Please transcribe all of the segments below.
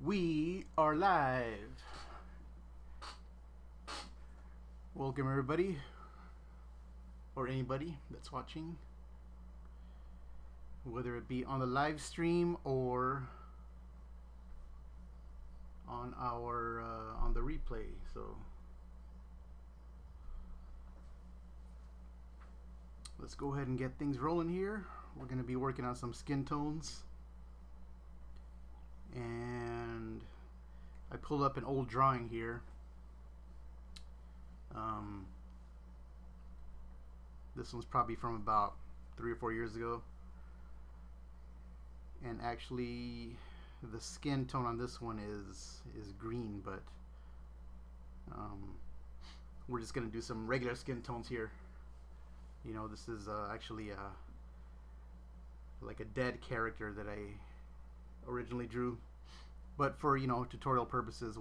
We are live. Welcome everybody, or anybody that's watching, whether it be on the live stream or on our on the replay. So let's go ahead and get things rolling here. We're going to be working on some skin tones, and I pulled up an old drawing here. This one's probably from about 3 or 4 years ago, and actually the skin tone on this one is green, but we're just gonna do some regular skin tones here. You know, this is actually like a dead character that I originally drew, but for tutorial purposes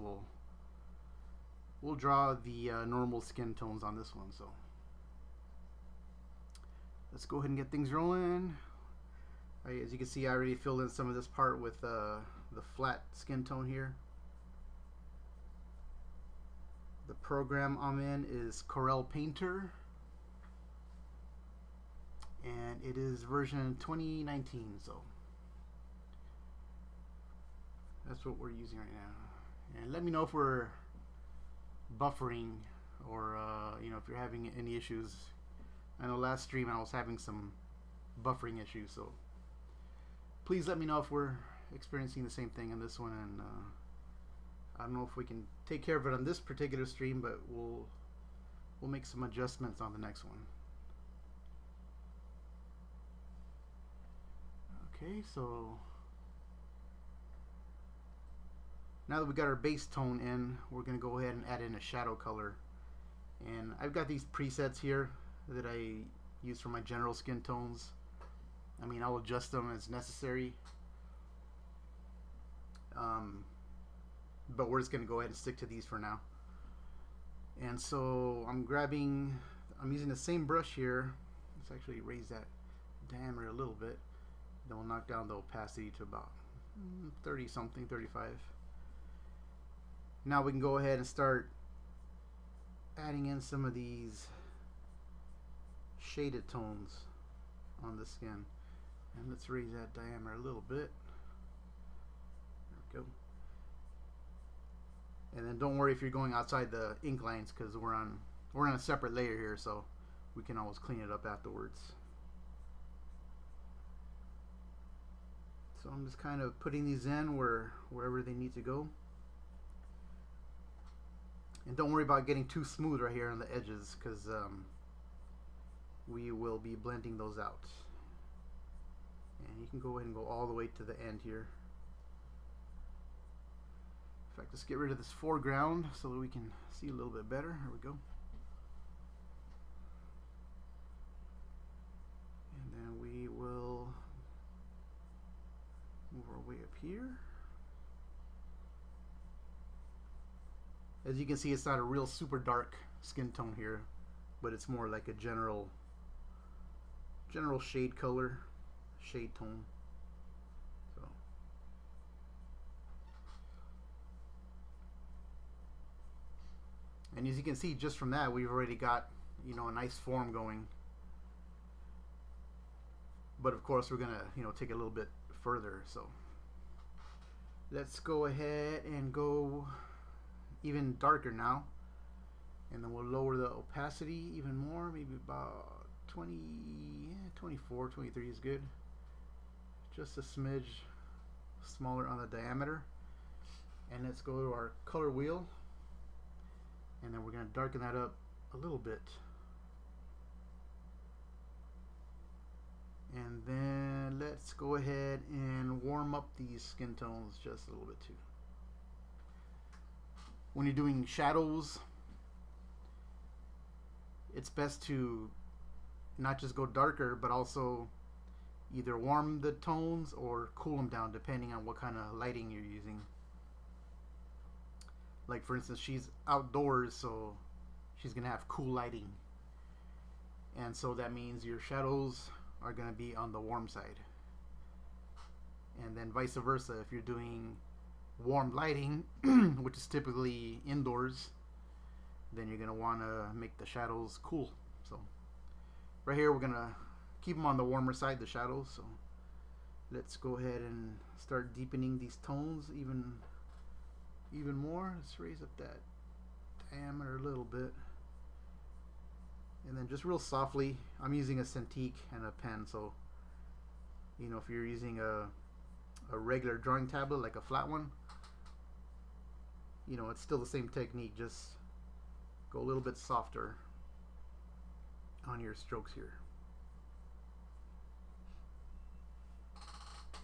we'll draw the normal skin tones on this one. So let's go ahead and get things rolling. As you can see, I already filled in some of this part with the flat skin tone here. The program I'm in is Corel Painter, and it is version 2019, so that's what we're using right now. And let me know if we're buffering or if you're having any issues. I know last stream I was having some buffering issues, so please let me know if we're experiencing the same thing on this one. And I don't know if we can take care of it on this particular stream, but we'll make some adjustments on the next one. Okay, so now that we got our base tone in, we're going to go ahead and add in a shadow color. And I've got these presets here that I use for my general skin tones. I mean, I'll adjust them as necessary. But we're just going to go ahead and stick to these for now. And so I'm using the same brush here. Let's actually raise that diameter a little bit. Then we'll knock down the opacity to about 30 something, 35. Now we can go ahead and start adding in some of these shaded tones on the skin. And let's raise that diameter a little bit. There we go. And then don't worry if you're going outside the ink lines, because we're on a separate layer here, so we can always clean it up afterwards. So I'm just kind of putting these in wherever they need to go. And don't worry about getting too smooth right here on the edges, because we will be blending those out. And you can go ahead and go all the way to the end here. In fact, let's get rid of this foreground so that we can see a little bit better. Here we go. And then we will move our way up here. As you can see, it's not a real super dark skin tone here, but it's more like a general shade color, shade tone. So and as you can see, just from that, we've already got a nice form going. But of course, we're gonna take it a little bit further. So let's go ahead and go even darker now, and then we'll lower the opacity even more, maybe about 20, 24, 23 is good. Just a smidge smaller on the diameter. And let's go to our color wheel, and then we're going to darken that up a little bit. And then let's go ahead and warm up these skin tones just a little bit too. When you're doing shadows, it's best to not just go darker, but also either warm the tones or cool them down, depending on what kind of lighting you're using. Like for instance, she's outdoors, so she's gonna have cool lighting, and so that means your shadows are gonna be on the warm side. And then vice versa, if you're doing warm lighting, which is typically indoors, then you're going to want to make the shadows cool. So right here we're going to keep them on the warmer side, the shadows. So let's go ahead and start deepening these tones even more. Let's raise up that diameter a little bit. And then just real softly, I'm using a Cintiq and a pen, so you know, if you're using a regular drawing tablet, like a flat one, you know, it's still the same technique, just go a little bit softer on your strokes here.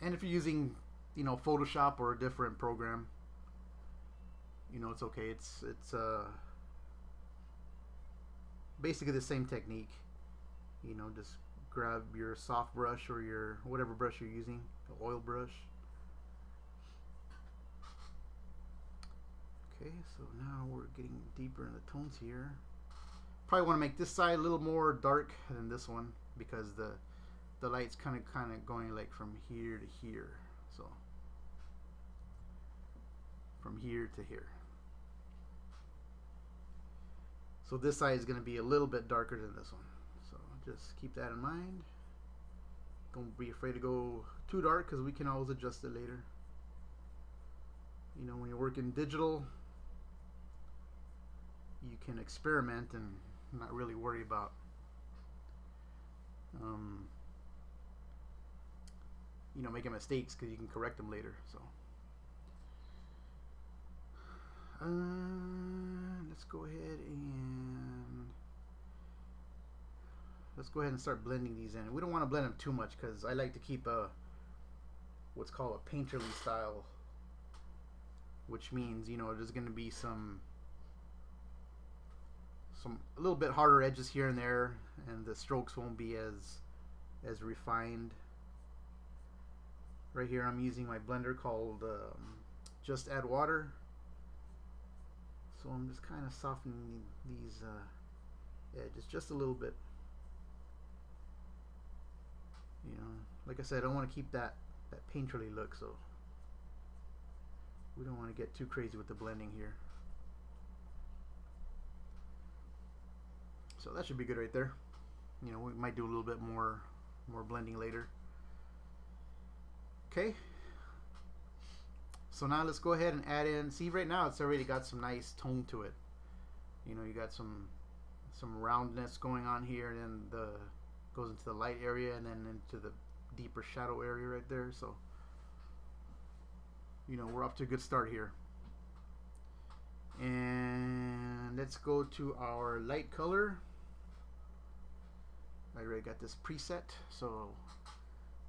And if you're using, you know, Photoshop or a different program, you know, it's okay. It's basically the same technique. You know, just grab your soft brush or your whatever brush you're using, the oil brush. Okay, so now we're getting deeper in the tones here. Probably want to make this side a little more dark than this one because the light's kind of going like from here to here. So from here to here. So this side is going to be a little bit darker than this one. So just keep that in mind. Don't be afraid to go too dark because we can always adjust it later. You know, when you're working digital, you can experiment and not really worry about you know, making mistakes because you can correct them later. So let's go ahead and start blending these in. We don't want to blend them too much because I like to keep what's called a painterly style, which means, you know, there's going to be some a little bit harder edges here and there, and the strokes won't be as refined. Right here I'm using my blender called Just Add Water. So I'm just kind of softening these edges just a little bit. You know, like I said, I want to keep that painterly look, so we don't want to get too crazy with the blending here. So that should be good right there. You know, we might do a little bit more blending later. Okay. So now let's go ahead and add in. See, right now it's already got some nice tone to it. You know, you got some roundness going on here, and then goes into the light area and then into the deeper shadow area right there. So, you know, we're off to a good start here. And let's go to our light color. I already got this preset, so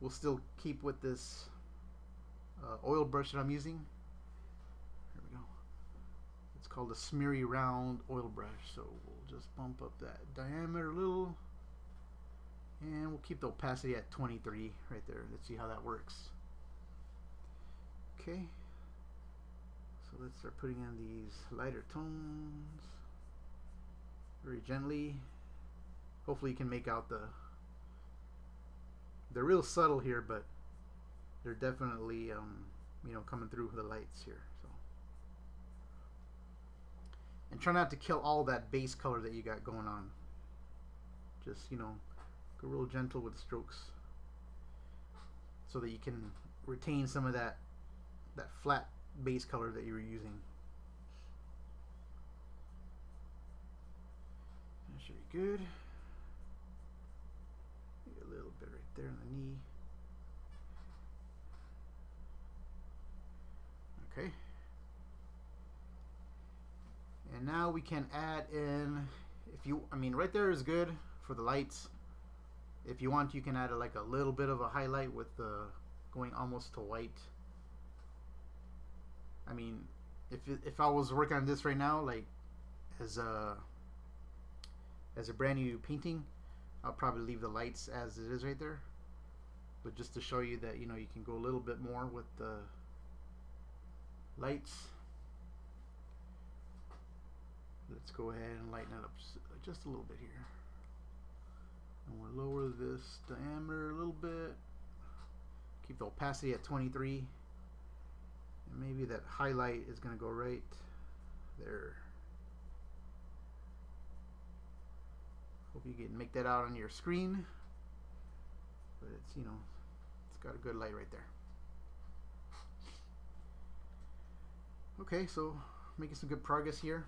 we'll still keep with this oil brush that I'm using. There we go. It's called a Smeary Round Oil Brush. So we'll just bump up that diameter a little, and we'll keep the opacity at 23 right there. Let's see how that works. Okay. So let's start putting in these lighter tones very gently. Hopefully you can make out they're real subtle here, but they're definitely you know, coming through the lights here. So, and try not to kill all that base color that you got going on. Just, you know, go real gentle with the strokes so that you can retain some of that flat base color that you were using. That should be good. Maybe a little bit right there in the knee. Okay. And now we can add in, I mean, right there is good for the lights. If you want, you can add like a little bit of a highlight with going almost to white. I mean, if I was working on this right now, like as a brand new painting, I'll probably leave the lights as it is right there. But just to show you that, you know, you can go a little bit more with the lights. Let's go ahead and lighten it up just a little bit here. And we'll lower this diameter a little bit. Keep the opacity at 23. Maybe that highlight is going to go right there. Hope you can make that out on your screen. But it's, you know, it's got a good light right there. Okay, so making some good progress here.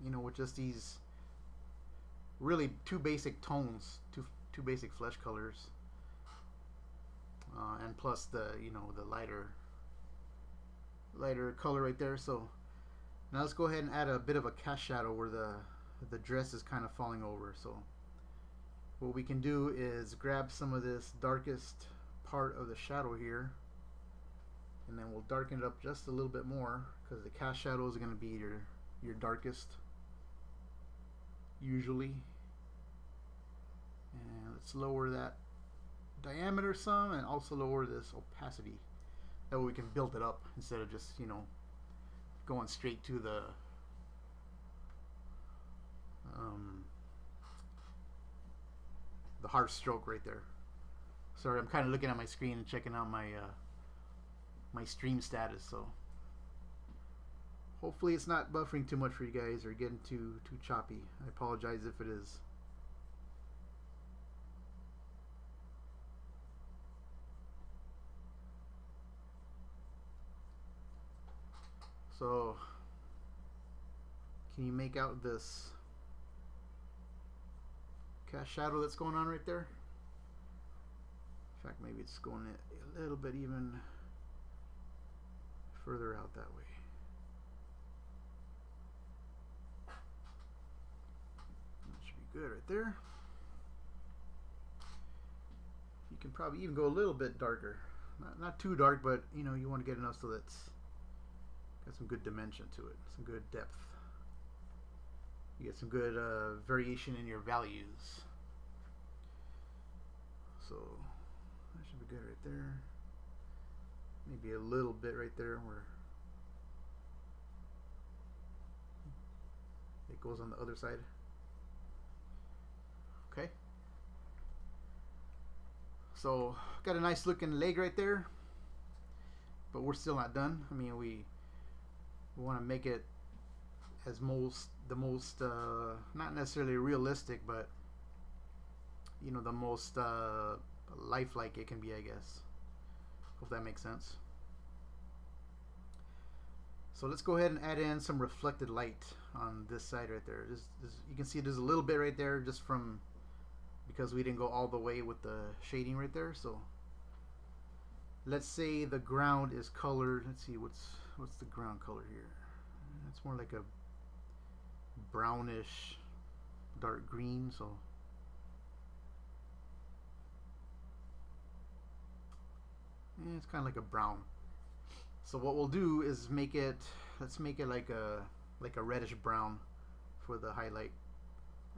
You know, with just these really two basic tones, two basic flesh colors, and plus the, you know, the lighter color right there. So now let's go ahead and add a bit of a cast shadow where the dress is kind of falling over. So what we can do is grab some of this darkest part of the shadow here, and then we'll darken it up just a little bit more, because the cast shadow is going to be your darkest usually. And let's lower that diameter some, and also lower this opacity. That way we can build it up instead of just, you know, going straight to the harsh stroke right there. Sorry, I'm kind of looking at my screen and checking out my my stream status, so hopefully it's not buffering too much for you guys or getting too choppy. I apologize if it is. So can you make out this cast shadow that's going on right there? In fact, maybe it's going a little bit even further out that way. That should be good right there. You can probably even go a little bit darker. Not too dark, but you know, you want to get enough so that's got some good dimension to it, some good depth. You get some good variation in your values. So that should be good right there. Maybe a little bit right there where it goes on the other side. Okay. So got a nice looking leg right there, but we're still not done. I mean, we want to make it as the most not necessarily realistic, but you know, the most lifelike it can be, I guess. Hope that makes sense. So let's go ahead and add in some reflected light on this side right there. You can see there's a little bit right there just from because we didn't go all the way with the shading right there. So let's say the ground is colored. Let's see, what's the ground color here? It's more like a brownish dark green. So it's kind of like a brown. So what we'll do is let's make it like a reddish brown for the highlight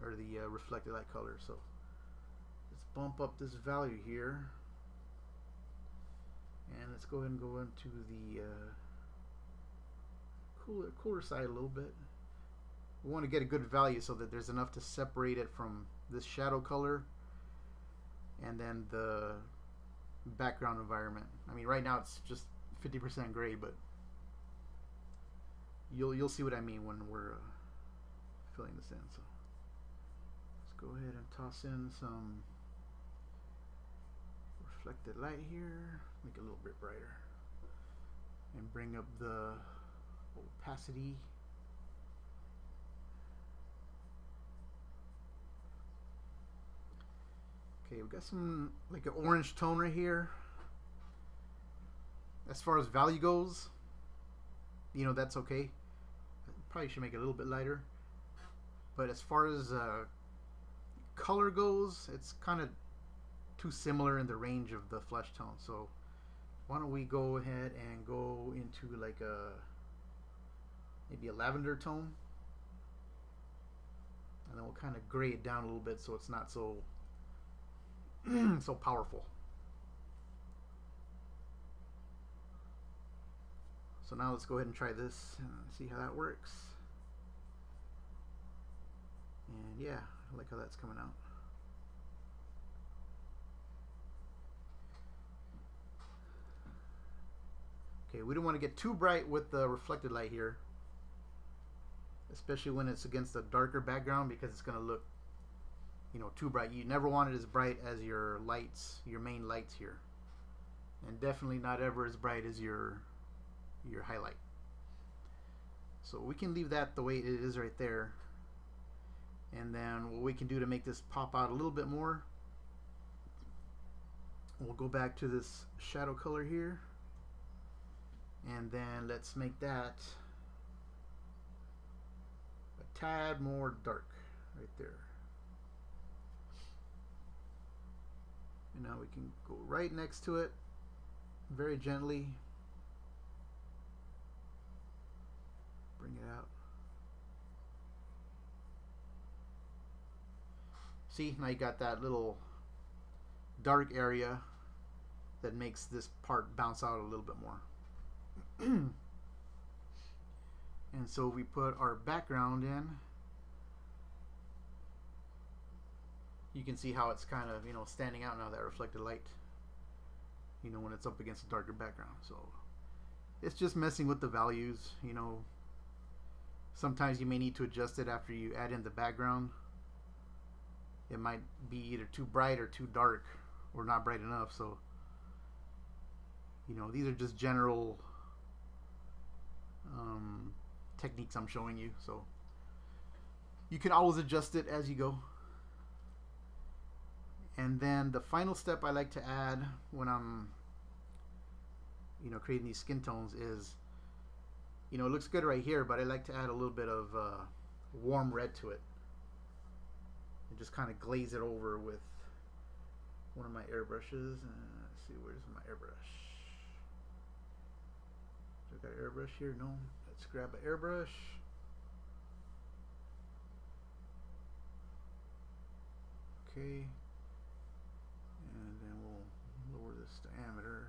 or the reflected light color. So let's bump up this value here, and let's go ahead and go into the cooler side a little bit. We want to get a good value so that there's enough to separate it from this shadow color and then the background environment. I mean, right now it's just 50% gray, but you'll see what I mean when we're filling this in. So let's go ahead and toss in some reflected light here, make it a little bit brighter, and bring up the opacity. Okay, we've got some like an orange tone right here. As far as value goes, you know, that's okay. Probably should make it a little bit lighter. But as far as color goes, it's kind of too similar in the range of the flesh tone. So why don't we go ahead and go into like maybe a lavender tone, and then we'll kind of gray it down a little bit so it's not so so powerful. So now let's go ahead and try this and see how that works. And yeah, I like how that's coming out. Okay, we don't want to get too bright with the reflected light here, especially when it's against a darker background, because it's going to look, you know, too bright. You never want it as bright as your lights, your main lights here, and definitely not ever as bright as your highlight. So we can leave that the way it is right there. And then what we can do to make this pop out a little bit more, we'll go back to this shadow color here, and then let's make that a tad more dark right there. And now we can go right next to it very gently, bring it out. See, now you got that little dark area that makes this part bounce out a little bit more. And so we put our background in. You can see how it's kind of, you know, standing out now, that reflected light, you know, when it's up against a darker background. So it's just messing with the values, you know. Sometimes you may need to adjust it after you add in the background. It might be either too bright or too dark, or not bright enough. So, you know, these are just general techniques I'm showing you. So you can always adjust it as you go. And then the final step I like to add when I'm, you know, creating these skin tones is, you know, it looks good right here, but I like to add a little bit of warm red to it. And just kind of glaze it over with one of my airbrushes. Let's see, where's my airbrush? Do I got an airbrush here? No. Let's grab an airbrush. Okay. And then we'll lower this diameter.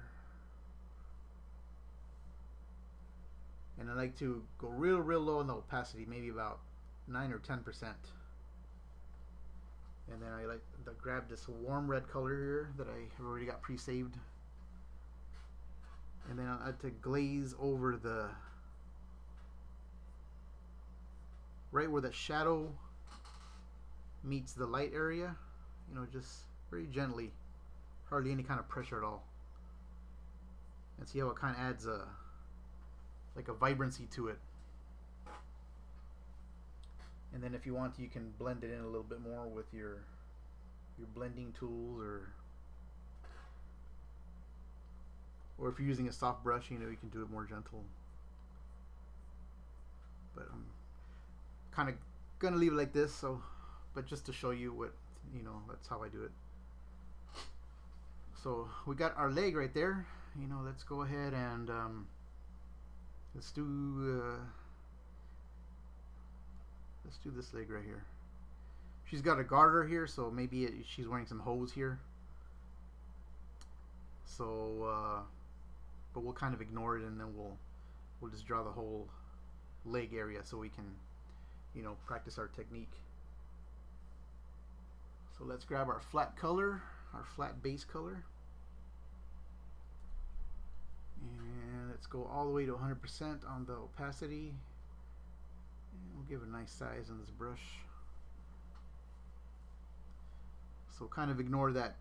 And I like to go real low in the opacity, maybe about 9 or 10%. And then I like to grab this warm red color here that I have already got pre-saved. And then I like to glaze over the, right where the shadow meets the light area, you know, just very gently, hardly any kind of pressure at all. And see how it kind of adds a, like a vibrancy to it. And then if you want, you can blend it in a little bit more with your blending tools, or if you're using a soft brush, you know, you can do it more gentle. But I'm kind of gonna leave it like this, so, but just to show you what, you know, that's how I do it. So we got our leg right there. You know, let's go ahead and let's do this leg right here. She's got a garter here, so maybe she's wearing some hose here. So, but we'll kind of ignore it, and then we'll just draw the whole leg area so we can, you know, practice our technique. So let's grab our flat color, our flat base color, and let's go all the way to 100% on the opacity. We'll give a nice size on this brush. So kind of ignore that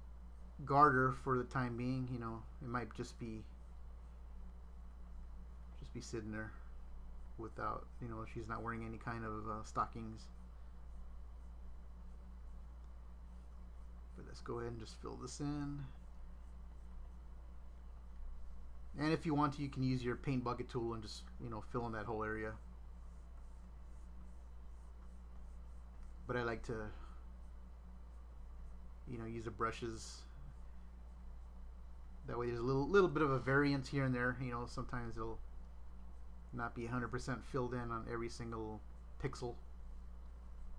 garter for the time being. You know, it might just be sitting there without, you know, she's not wearing any kind of stockings. But let's go ahead and just fill this in. And if you want to, you can use your paint bucket tool and just, you know, fill in that whole area. But I like to, you know, use the brushes. That way there's a little bit of a variance here and there. You know, sometimes it'll not be 100% filled in on every single pixel,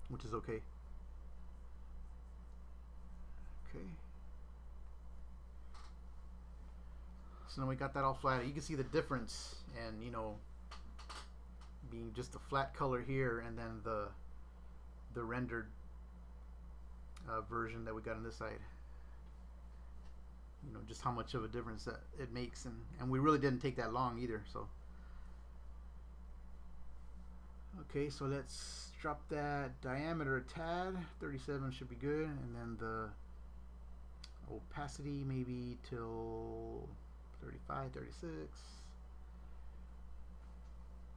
which is okay. Okay. So now we got that all flat. You can see the difference, and, you know, being just a flat color here, and then the rendered version that we got on this side. you know, just how much of a difference that it makes. And we really didn't take that long either. So okay, so let's drop that diameter a tad. 37 should be good, and then the opacity maybe till 35, 36.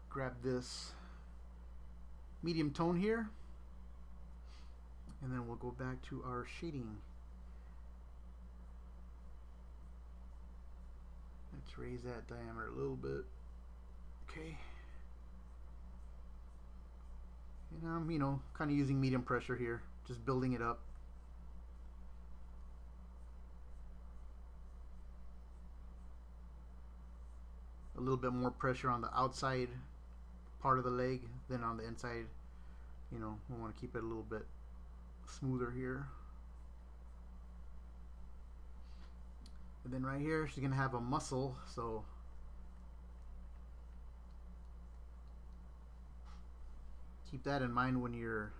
Grab this medium tone here, and then we'll go back to our shading. Let's raise that diameter a little bit. Okay. And I'm, you know, kind of using medium pressure here, just building it up. A little bit more pressure on the outside part of the leg than on the inside. You know, we want to keep it a little bit smoother here. And then right here, she's going to have a muscle, so keep that in mind when you're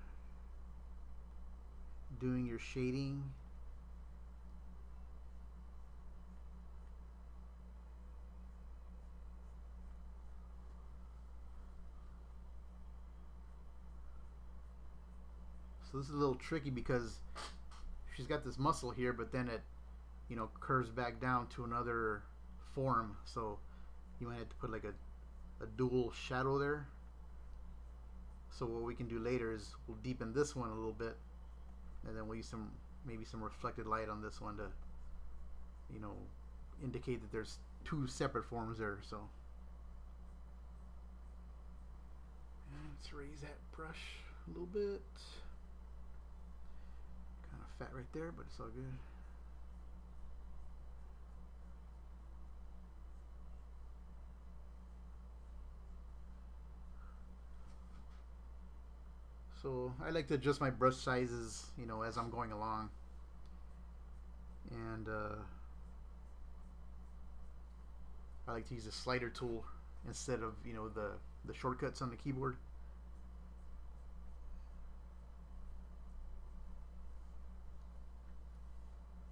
doing your shading. So this is a little tricky because she's got this muscle here, but then it, you know, curves back down to another form. So you might have to put like a dual shadow there. So what we can do later is we'll deepen this one a little bit, and then we'll use maybe some reflected light on this one to, you know, indicate that there's two separate forms there. So and let's raise that brush a little bit. Kind of fat right there, but it's all good. So I like to adjust my brush sizes, you know, as I'm going along. And I like to use a slider tool instead of, you know, the shortcuts on the keyboard.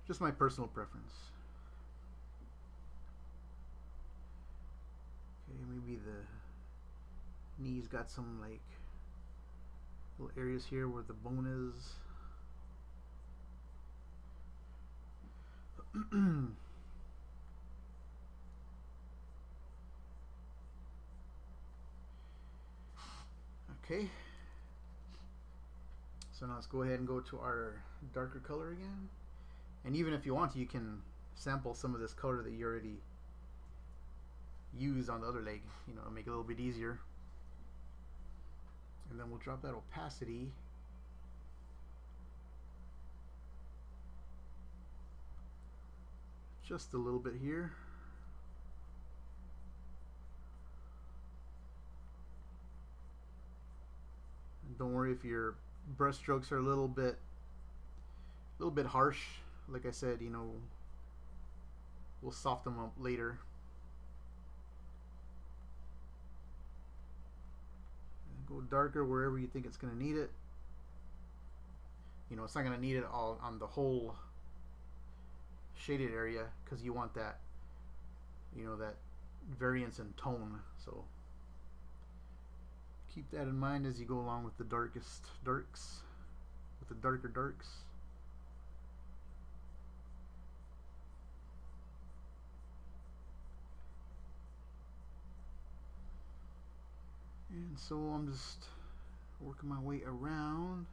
Just my personal preference. Okay, maybe the knee's got some like little areas here where the bone is. Okay, so now let's go ahead and go to our darker color again. And even if you want to, you can sample some of this color that you already used on the other leg, you know, make it a little bit easier. And then we'll drop that opacity. Just a little bit here. And don't worry if your brush strokes are a little bit harsh. Like I said, you know, we'll soften them up later. Go darker wherever you think it's going to need it. You know, it's not going to need it all on the whole shaded area because you want that, you know, that variance in tone. So keep that in mind as you go along with the darkest darks, with the darker darks. And so I'm just working my way around.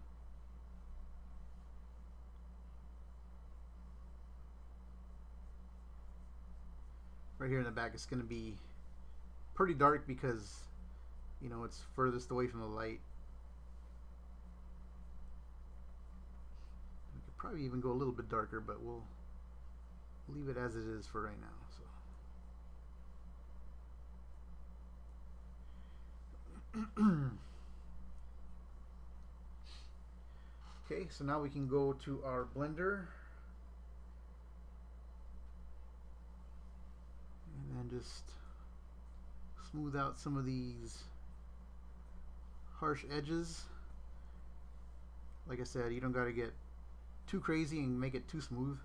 Right here in the back it's going to be pretty dark because, you know, it's furthest away from the light. We could probably even go a little bit darker, but we'll leave it as it is for right now. Okay, so now we can go to our blender and then just smooth out some of these harsh edges. Like I said, you don't got to get too crazy and make it too smooth.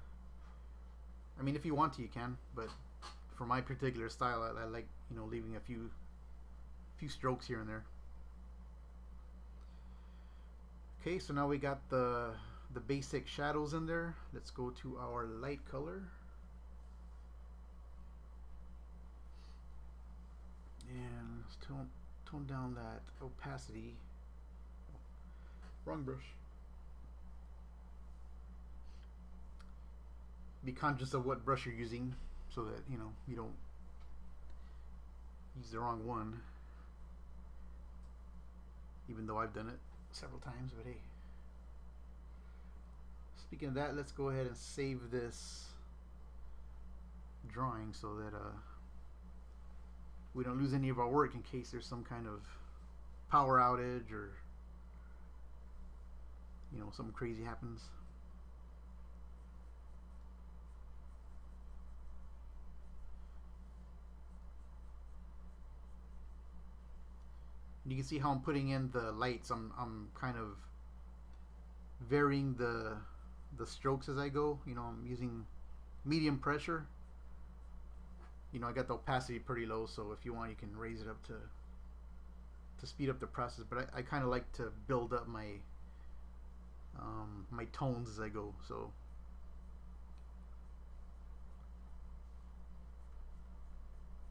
I mean, if you want to, you can, but for my particular style, I like, you know, leaving a few strokes here and there. Okay, so now we got the basic shadows in there. Let's go to our light color. And let's tone down that opacity. Wrong brush. Be conscious of what brush you're using so that, you know, you don't use the wrong one. Even though I've done it several times, but hey. Speaking of that, let's go ahead and save this drawing so that we don't lose any of our work in case there's some kind of power outage or, you know, something crazy happens. You can see how I'm putting in the lights. I'm kind of varying the strokes as I go. You know, I'm using medium pressure. You know, I got the opacity pretty low, so if you want, you can raise it up to speed up the process. But I kind of like to build up my my tones as I go. So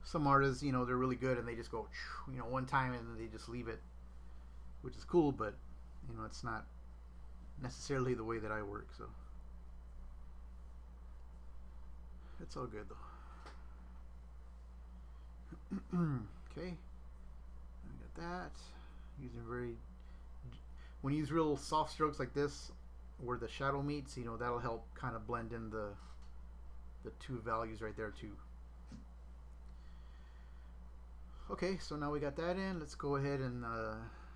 some artists, you know, they're really good and they just go, you know, one time and then they just leave it, which is cool, but you know, it's not necessarily the way that I work. So it's all good though. Okay, I got that. Using when you use real soft strokes like this, where the shadow meets, you know, that'll help kind of blend in the two values right there too. Okay, so now we got that in. Let's go ahead and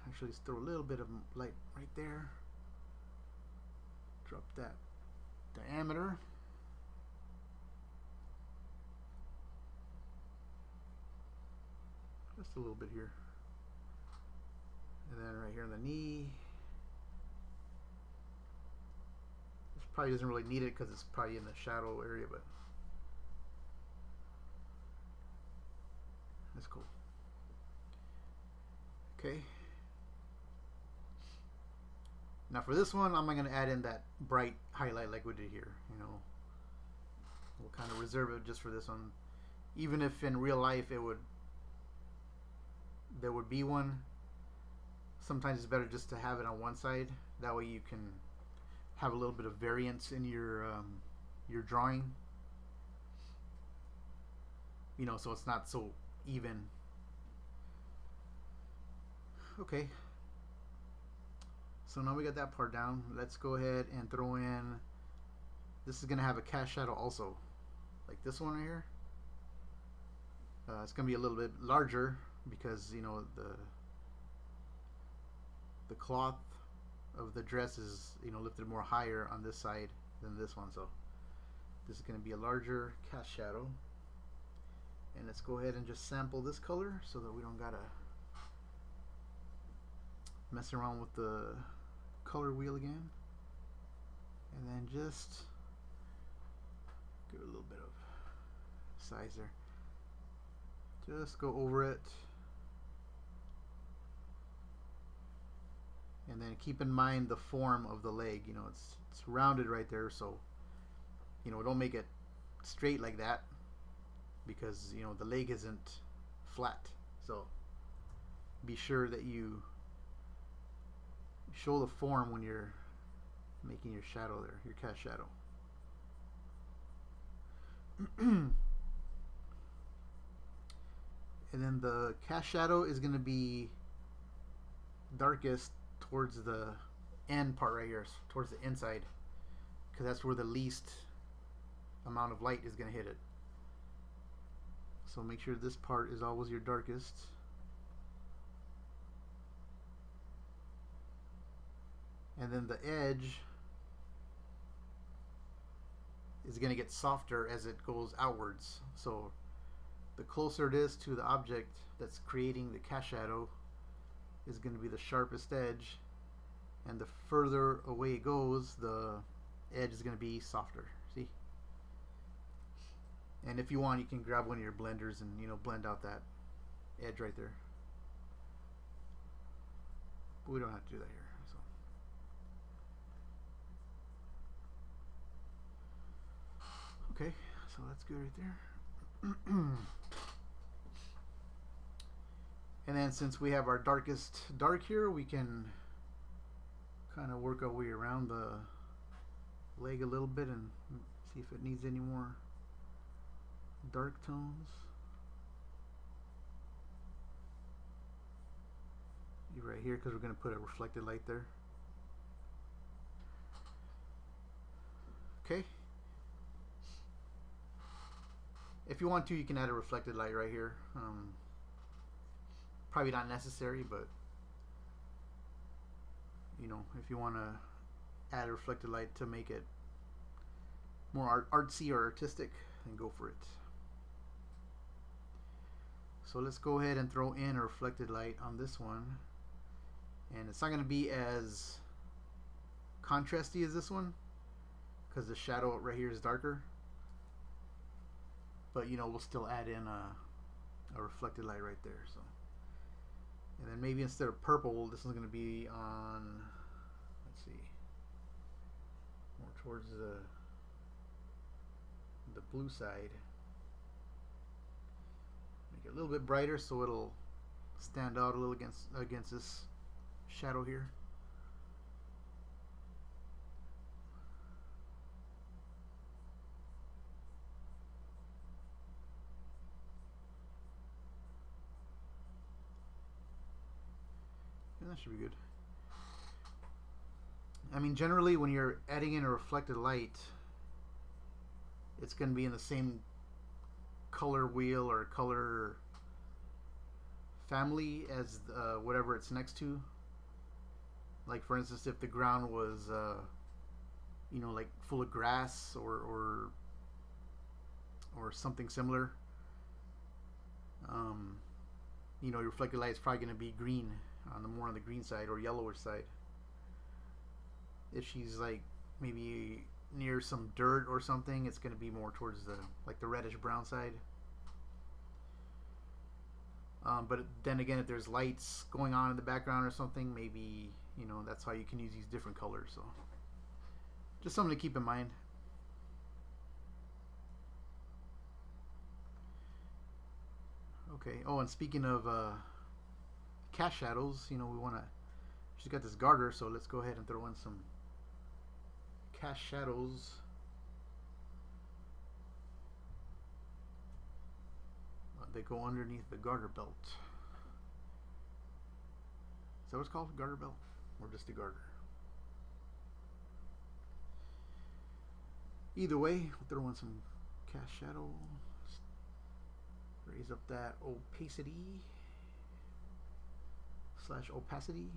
actually just throw a little bit of light right there. Drop that diameter. Just a little bit here. And then right here on the knee. This probably doesn't really need it because it's probably in the shadow area, but that's cool. Okay. Now for this one, I'm going to add in that bright highlight like we did here. You know, we'll kind of reserve it just for this one. Even if in real life there would be one, sometimes it's better just to have it on one side. That way you can have a little bit of variance in your drawing. You know, so it's not so even. Okay, so now we got that part down. Let's go ahead and throw in, this is gonna have a cast shadow also, like this one right here. It's gonna be a little bit larger because, you know, the cloth of the dress is, you know, lifted more higher on this side than this one, so this is gonna be a larger cast shadow. And let's go ahead and just sample this color so that we don't gotta mess around with the color wheel again. And then just give it a little bit of size there. Just go over it. And then keep in mind the form of the leg. You know, it's rounded right there, so, you know, don't make it straight like that because, you know, the leg isn't flat. So be sure that you show the form when you're making your shadow there, your cast shadow. And then the cast shadow is going to be darkest towards the end part right here, towards the inside, because that's where the least amount of light is going to hit it. So make sure this part is always your darkest. And then the edge is going to get softer as it goes outwards. So the closer it is to the object that's creating the cast shadow is going to be the sharpest edge, and the further away it goes, the edge is going to be softer. See? And if you want, you can grab one of your blenders and, you know, blend out that edge right there. But we don't have to do that here. So okay, so that's good right there. And then since we have our darkest dark here, we can kind of work our way around the leg a little bit and see if it needs any more dark tones. Right here, because we're going to put a reflected light there. Okay. If you want to, you can add a reflected light right here. Probably not necessary, but you know, if you want to add a reflected light to make it more artsy or artistic, then go for it. So let's go ahead and throw in a reflected light on this one, and it's not going to be as contrasty as this one because the shadow right here is darker, but you know, we'll still add in a reflected light right there. So, and then maybe instead of purple, this one's going to be on, let's see, more towards the blue side. Make it a little bit brighter so it'll stand out a little against this shadow here. That should be good. I mean, generally when you're adding in a reflected light, it's going to be in the same color wheel or color family as whatever it's next to. Like for instance, if the ground was you know, like full of grass or something similar, you know, your reflected light is probably going to be green, more on the green side or yellowish side. If she's like maybe near some dirt or something, it's going to be more towards the reddish brown side. But then again, if there's lights going on in the background or something, maybe, you know, that's how you can use these different colors. So just something to keep in mind. Okay. Oh, and speaking of cast shadows, you know, we want to, she's got this garter, so let's go ahead and throw in some cast shadows. They go underneath the garter belt. Is that what it's called? Garter belt? Or just a garter? Either way, we'll throw in some cast shadow. Raise up that opacity / opacity.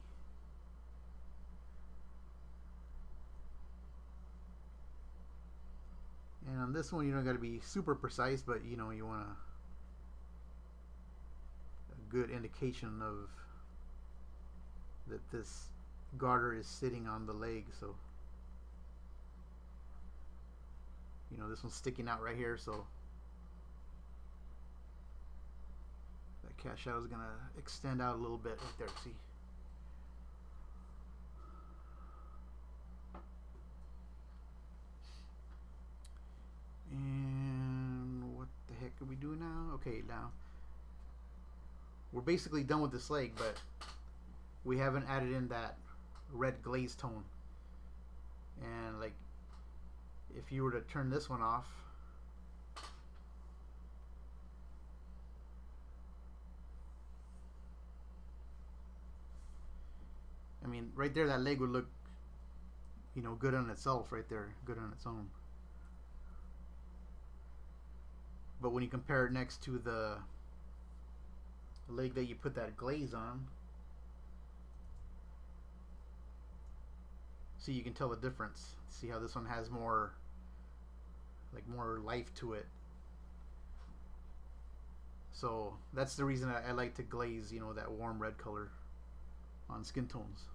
And on this one, you don't got to be super precise, but you know, you want a good indication of that this garter is sitting on the leg. So, you know, this one's sticking out right here, so that cast shadow is gonna extend out a little bit right there. See? And what the heck are we doing now? Okay, now we're basically done with this leg, but we haven't added in that red glaze tone. And like, if you were to turn this one off, I mean, right there, that leg would look, you know, good on itself right there, good on its own. But when you compare it next to the leg that you put that glaze on, see, you can tell the difference. See how this one has more, like, more life to it. So that's the reason I like to glaze, you know, that warm red color on skin tones.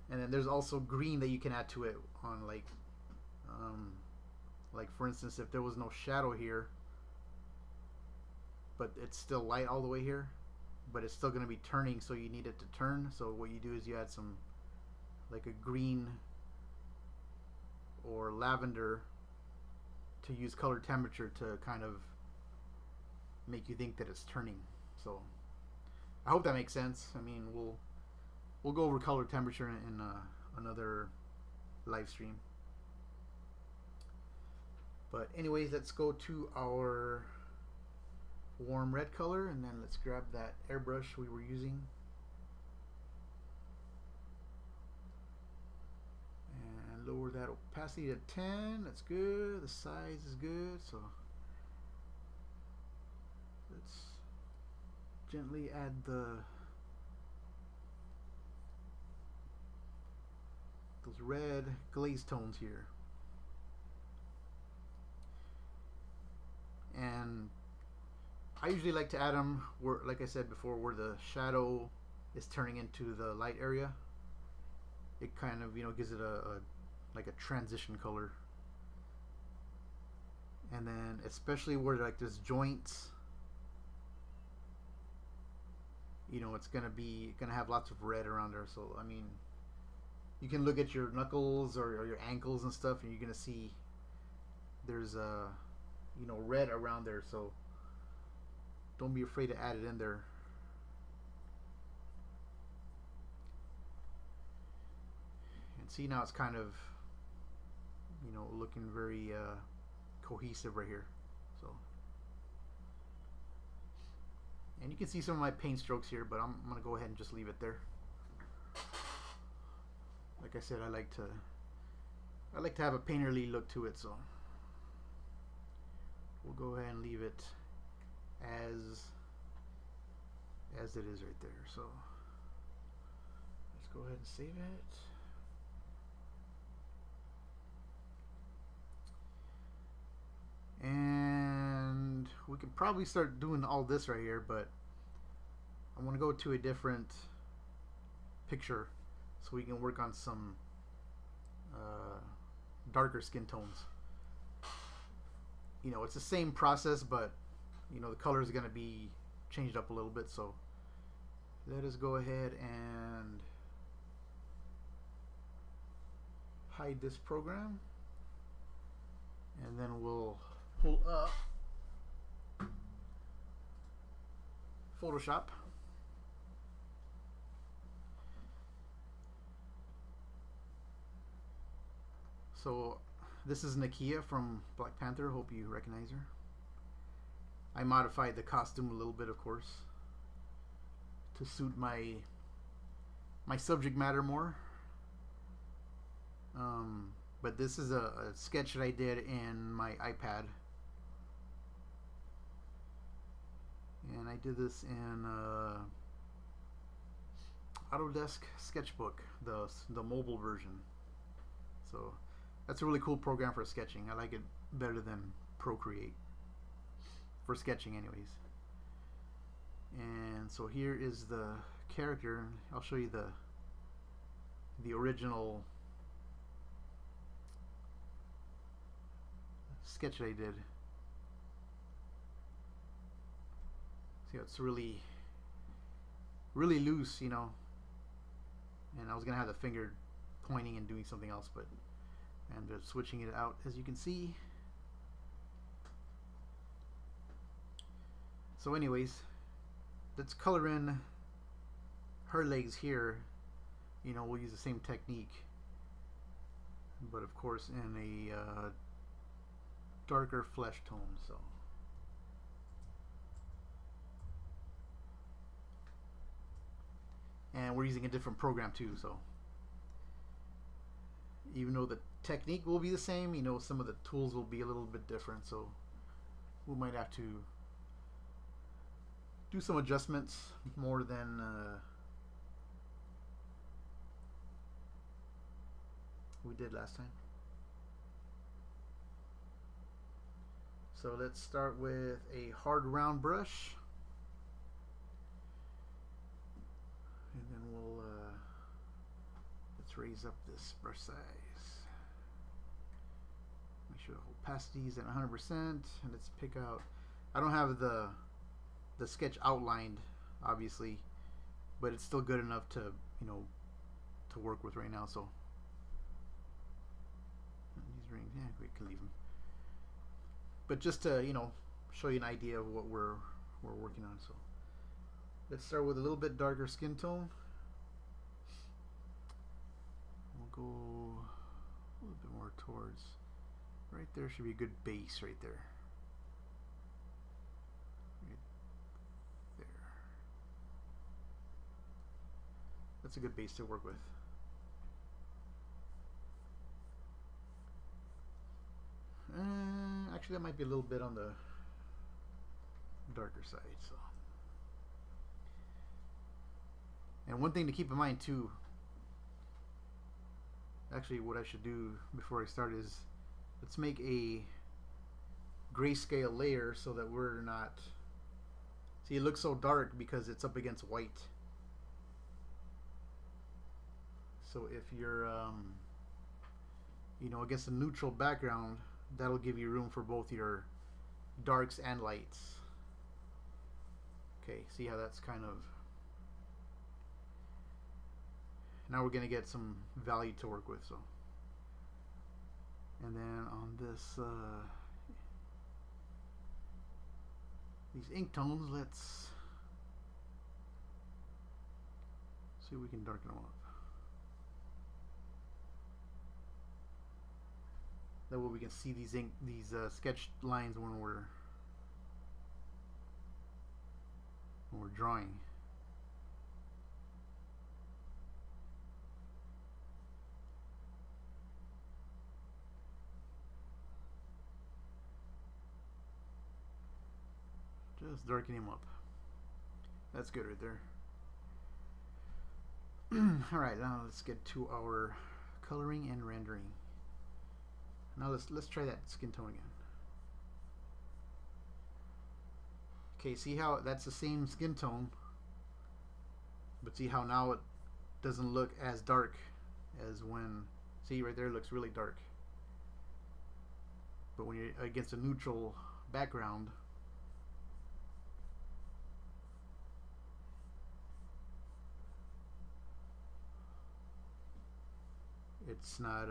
And then there's also green that you can add to it on, like, Like for instance, if there was no shadow here, but it's still light all the way here, but it's still going to be turning, so you need it to turn. So what you do is you add some, like a green or lavender, to use color temperature to kind of make you think that it's turning. So I hope that makes sense. I mean, we'll go over color temperature in another live stream. But anyways, let's go to our warm red color, and then let's grab that airbrush we were using and lower that opacity to 10. That's good. The size is good. So let's gently add those red glaze tones here. And I usually like to add them where, like I said before, where the shadow is turning into the light area. It kind of, you know, gives it like a transition color. And then especially where like there's joints, you know, it's gonna have lots of red around there. So I mean, you can look at your knuckles or your ankles and stuff, and you're gonna see there's you know, red around there. So don't be afraid to add it in there. And see, now it's kind of, you know, looking very cohesive right here. So, and you can see some of my paint strokes here, but I'm gonna go ahead and just leave it there. Like I said, I like to have a painterly look to it, so we'll go ahead and leave it as it is right there. So let's go ahead and save it. And we could probably start doing all this right here, but I want to go to a different picture so we can work on some darker skin tones. You know, it's the same process, but you know, the color is going to be changed up a little bit. So let us go ahead and hide this program, and then we'll pull up Photoshop. So this is Nakia from Black Panther. Hope you recognize her. I modified the costume a little bit, of course, to suit my subject matter more. But this is a sketch that I did in my iPad, and I did this in Autodesk Sketchbook, the mobile version. So that's a really cool program for sketching. I like it better than Procreate for sketching anyways. And so here is the character. I'll show you the original sketch that I did. See, it's really loose, you know, and I was gonna have the finger pointing and doing something else, but and switching it out, as you can see. So anyways, let's color in her legs here. You know, we'll use the same technique, but of course in a darker flesh tone. So and we're using a different program too, so even though the technique will be the same, you know, some of the tools will be a little bit different, so we might have to do some adjustments more than we did last time. So let's start with a hard round brush, and then we'll let's raise up this brush size. Make sure opacity is at 100%, and let's pick out. I don't have the sketch outlined, obviously, but it's still good enough to to work with right now. So these rings, yeah, we can leave them. But just to show you an idea of what we're working on. So let's start with a little bit darker skin tone. We'll go a little bit more towards right there. Should be a good base right there. Right there. That's a good base to work with. Actually, that might be a little bit on the darker side. So, and one thing to keep in mind too, actually what I should do before I start is let's make a grayscale layer so that we're not, see, it looks so dark because it's up against white. So if you're against a neutral background, that'll give you room for both your darks and lights. Okay, see how that's kind of, now we're gonna get some value to work with. So, and then on this these ink tones, let's see if we can darken them up. That way we can see these sketch lines when we're drawing. Just darkening them up. That's good right there. Alright, now let's get to our coloring and rendering. Now let's try that skin tone again. Okay, see how that's the same skin tone, but see how now it doesn't look as dark as when, see right there, it looks really dark. But when you're against a neutral background, it's not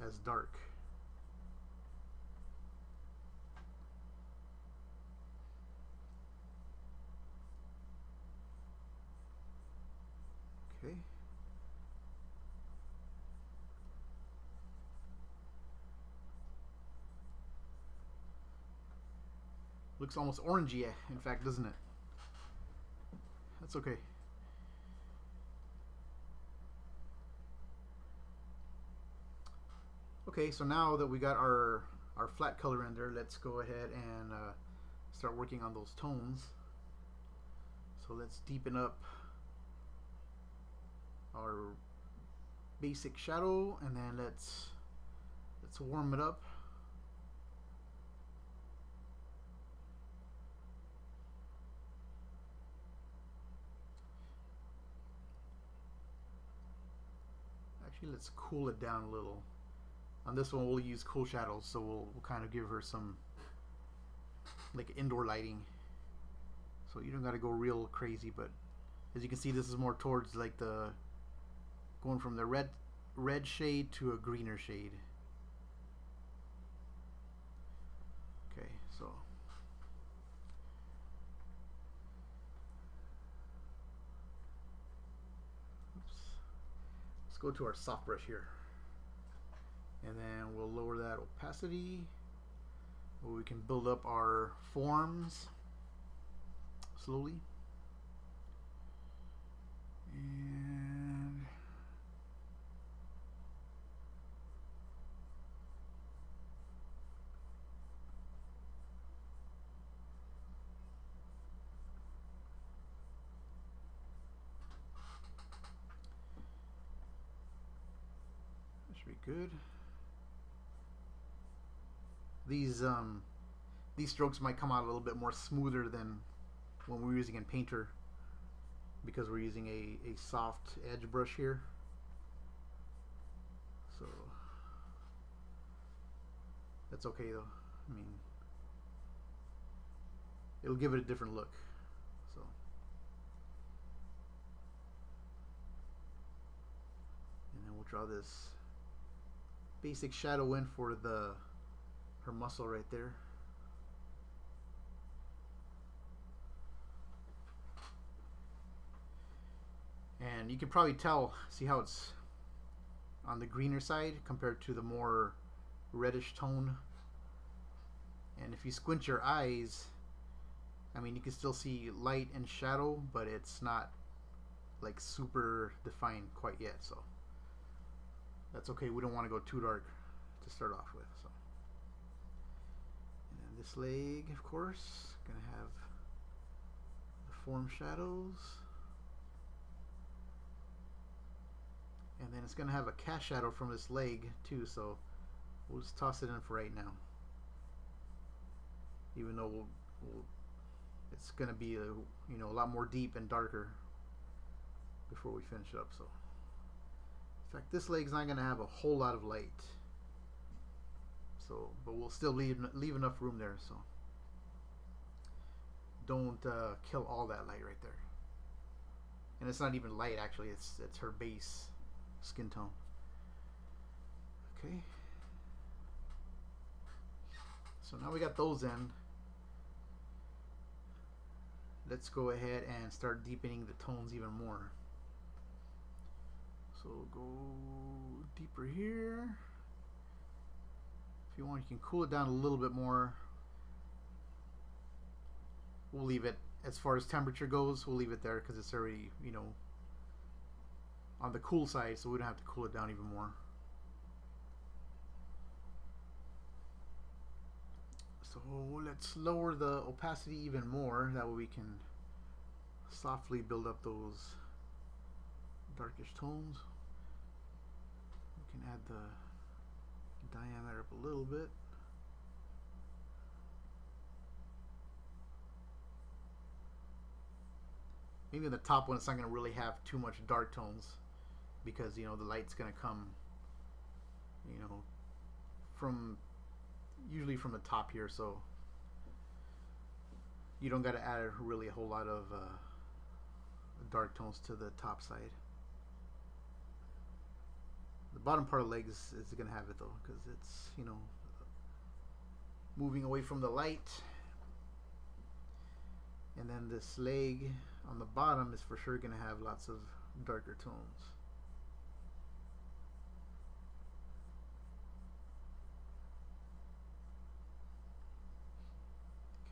as dark. Okay. Looks almost orangey, in fact, doesn't it? That's okay. Okay, so now that we got our flat color in there, let's go ahead and start working on those tones. So let's deepen up our basic shadow, and then let's warm it up. Actually, let's cool it down a little. On this one we'll use cool shadows, so we'll kind of give her some like indoor lighting, so you don't got to go real crazy. But as you can see, this is more towards like the going from the red shade to a greener shade. Okay, so let's go to our soft brush here, and then we'll lower that opacity. We can build up our forms slowly. And that should be good. These strokes might come out a little bit more smoother than when we're using in Painter, because we're using a soft edge brush here. So That's okay though. I mean, it'll give it a different look. So, and then we'll draw this basic shadow in for her muscle right there. And you can probably see how it's on the greener side compared to the more reddish tone. And if you squint your eyes, I mean, you can still see light and shadow, but it's not like super defined quite yet. So that's okay. We don't want to go too dark to start off with. So, and then this leg, of course, gonna have the form shadows. And then it's going to have a cast shadow from this leg too, so we'll just toss it in for right now. Even though it's going to be a lot more deep and darker before we finish it up. So, in fact, this leg's not going to have a whole lot of light. So, but we'll still leave enough room there. So, don't kill all that light right there. And it's not even light actually; it's her base skin tone. Okay, so now we got those in. Let's go ahead and start deepening the tones even more. So go deeper here. If you want, you can cool it down a little bit more. We'll leave it, as far as temperature goes, we'll leave it there because it's already, on the cool side, so we don't have to cool it down even more. So let's lower the opacity even more. That way we can softly build up those darkish tones. We can add the diameter up a little bit. Maybe the top one, it's not going to really have too much dark tones because, the light's going to come, usually from the top here, so you don't got to add really a whole lot of dark tones to the top side. The bottom part of the leg is going to have it though, because it's, moving away from the light. And then this leg on the bottom is for sure going to have lots of darker tones.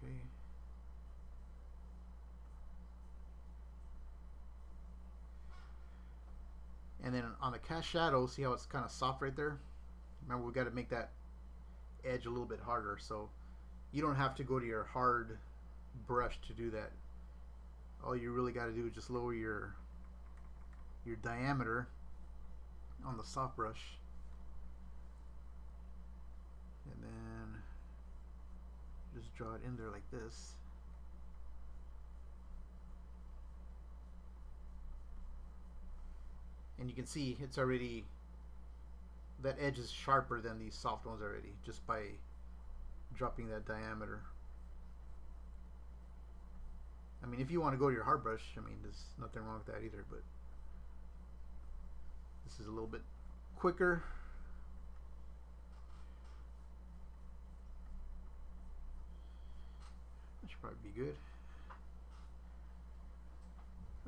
Okay. And then on the cast shadow, see how it's kind of soft right there? Remember, we got to make that edge a little bit harder, so you don't have to go to your hard brush to do that. All you really got to do is just lower your diameter on the soft brush, and then just draw it in there like this. And you can see it's already, that edge is sharper than these soft ones already, just by dropping that diameter. I mean, if you want to go to your hard brush, I mean, there's nothing wrong with that either, but this is a little bit quicker. That should probably be good.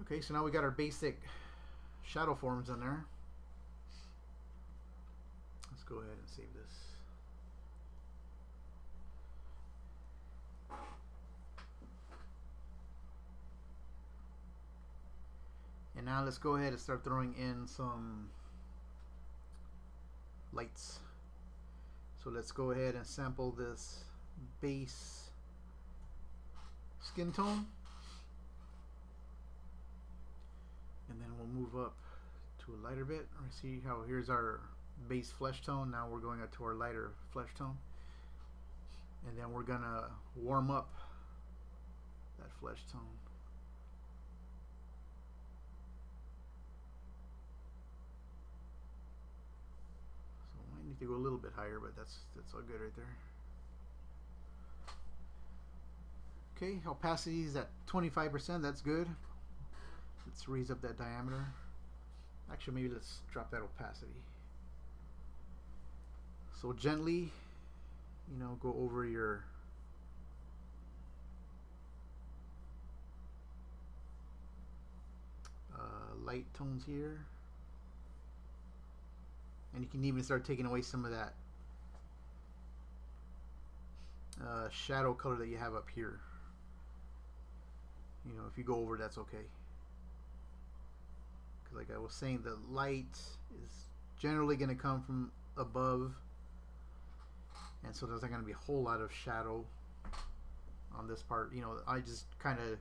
Okay, so now we got our basic shadow forms in there. Let's go ahead and save this. And now let's go ahead and start throwing in some lights. So let's go ahead and sample this base skin tone. And then we'll move up to a lighter bit. See how here's our base flesh tone. Now we're going up to our lighter flesh tone. And then we're gonna warm up that flesh tone. Need to go a little bit higher, but that's all good right there. Okay, opacity is at 25%. That's good. Let's raise up that diameter. Actually, maybe let's drop that opacity. So gently, you know, go over your light tones here. And you can even start taking away some of that shadow color that you have up here. You know, if you go over, that's okay. Because like I was saying, the light is generally going to come from above. And so there's not going to be a whole lot of shadow on this part. You know, I just kind of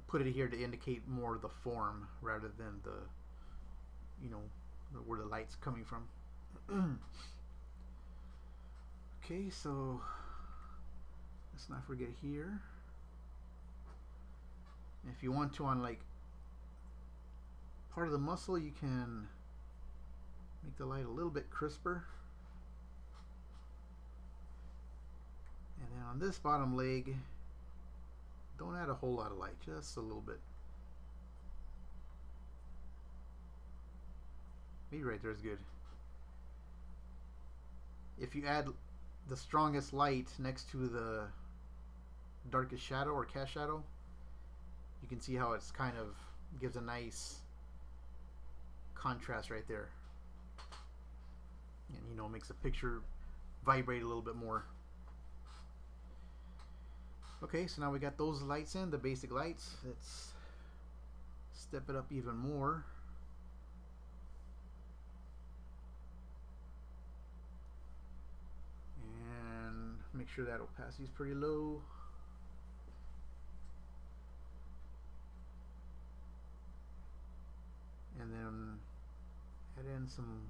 put it here to indicate more the form rather than the, you know, where the light's coming from. Okay, so let's not forget here. If you want to, on like part of the muscle, you can make the light a little bit crisper. And then on this bottom leg, don't add a whole lot of light, just a little bit. Maybe right there is good. If you add the strongest light next to the darkest shadow or cast shadow, you can see how it's kind of gives a nice contrast right there. And you know, makes the picture vibrate a little bit more. Okay, so now we got those lights in, the basic lights. Let's step it up even more. And make sure that opacity is pretty low. And then add in some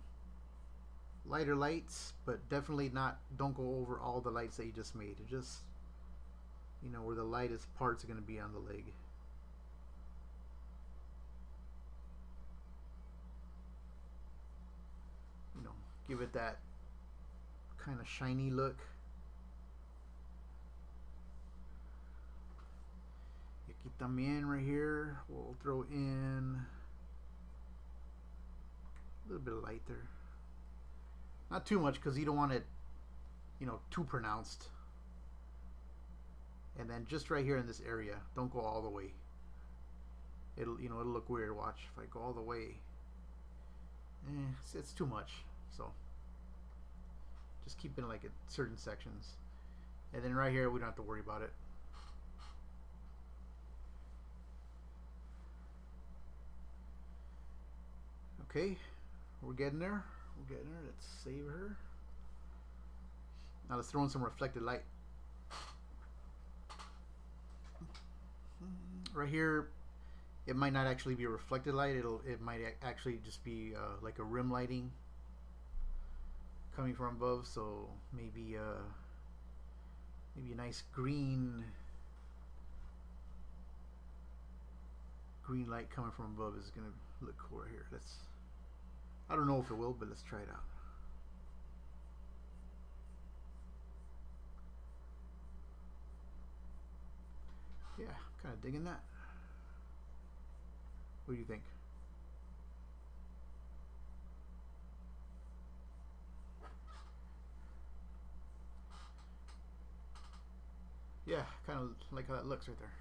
lighter lights, but definitely don't go over all the lights that you just made. Just, you know, where the lightest parts are going to be on the leg. You know, give it that kind of shiny look. Aquí también right here, we'll throw in a little bit of light there. Not too much, because you don't want it, you know, too pronounced. And then just right here in this area, don't go all the way. It'll, you know, it'll look weird. Watch, if I go all the way, it's too much. So just keep it like at certain sections. And then right here, we don't have to worry about it. Okay, we're getting there. We're getting there. Let's save her. Now let's throw in some reflected light. Right here, it might not actually be reflected light. It might actually just be like a rim lighting coming from above. So maybe a nice green light coming from above is gonna look cool right here. I don't know if it will, but let's try it out. Yeah, kind of digging that. What do you think? Yeah, kind of like how that looks right there.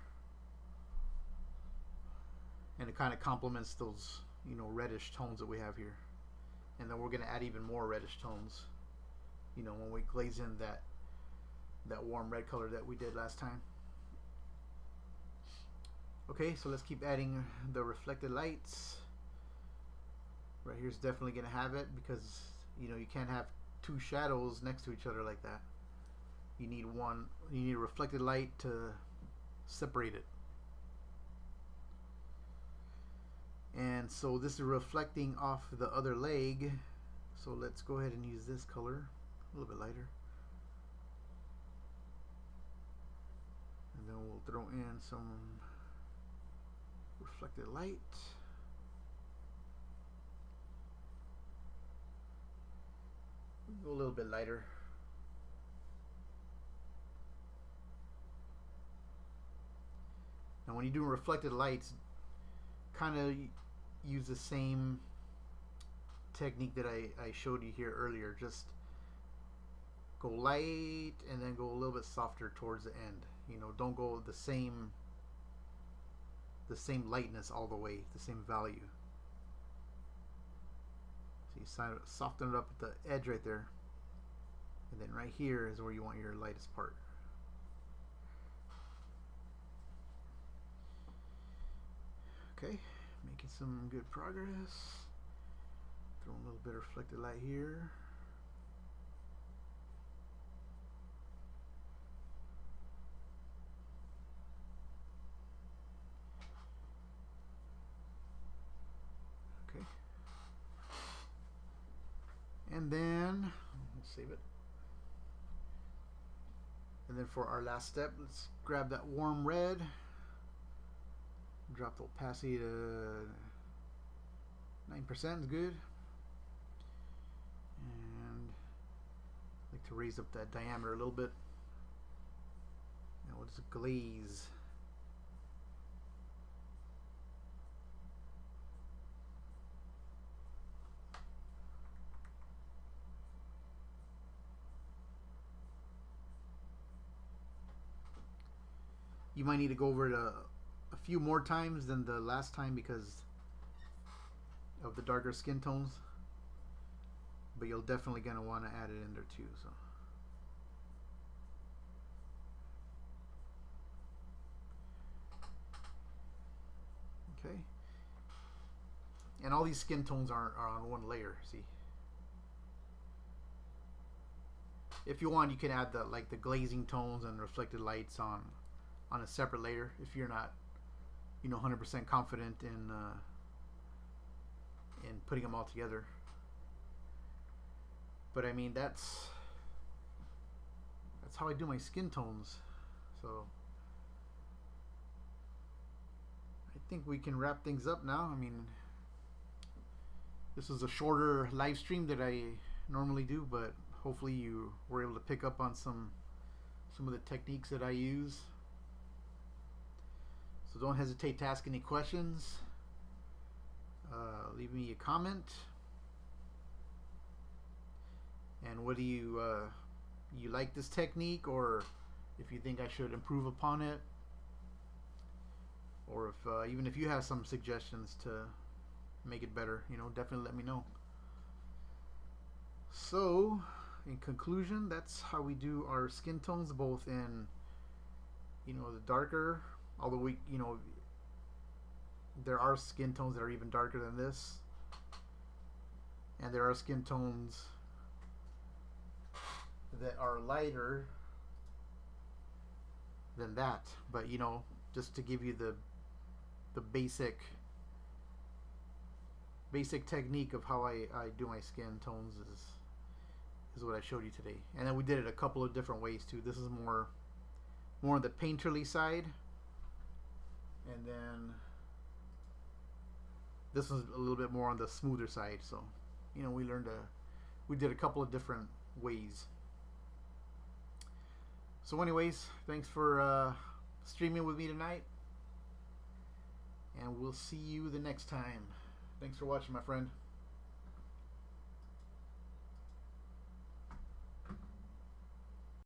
And it kind of complements those, you know, reddish tones that we have here. And then we're going to add even more reddish tones, you know, when we glaze in that warm red color that we did last time. Okay, so let's keep adding the reflected lights. Right here's definitely going to have it, because, you know, you can't have two shadows next to each other like that. You need a reflected light to separate it. And so this is reflecting off the other leg. So let's go ahead and use this color, a little bit lighter. And then we'll throw in some reflected light. Go a little bit lighter. Now when you do reflected lights, kind of use the same technique that I showed you here earlier. Just go light and then go a little bit softer towards the end. You know, don't go the same lightness all the way, the same value. So you soften it up at the edge right there, and then right here is where you want your lightest part. Okay, making some good progress. Throw a little bit of reflected light here. Okay. And then, let's save it. And then for our last step, let's grab that warm red. Drop the opacity to 9% is good. And I like to raise up that diameter a little bit. Now we'll just glaze. You might need to go over it a few more times than the last time because of the darker skin tones, but you'll definitely gonna want to add it in there too. So okay, and all these skin tones are on one layer. See, if you want, you can add the glazing tones and reflected lights on a separate layer if you're not 100% confident in putting them all together. But I mean, that's how I do my skin tones. So I think we can wrap things up now. I mean, this is a shorter live stream that I normally do, but hopefully you were able to pick up on some of the techniques that I use. So don't hesitate to ask any questions. Leave me a comment. And what do you like this technique, or if you think I should improve upon it, or if even if you have some suggestions to make it better, definitely let me know. So in conclusion, that's how we do our skin tones, both in the darker, although we there are skin tones that are even darker than this, and there are skin tones that are lighter than that. But just to give you the basic technique of how I do my skin tones is what I showed you today. And then we did it a couple of different ways too. This is more on the painterly side, and then this is a little bit more on the smoother side. So we did a couple of different ways. So anyways, thanks for streaming with me tonight, and we'll see you the next time. Thanks for watching, my friend.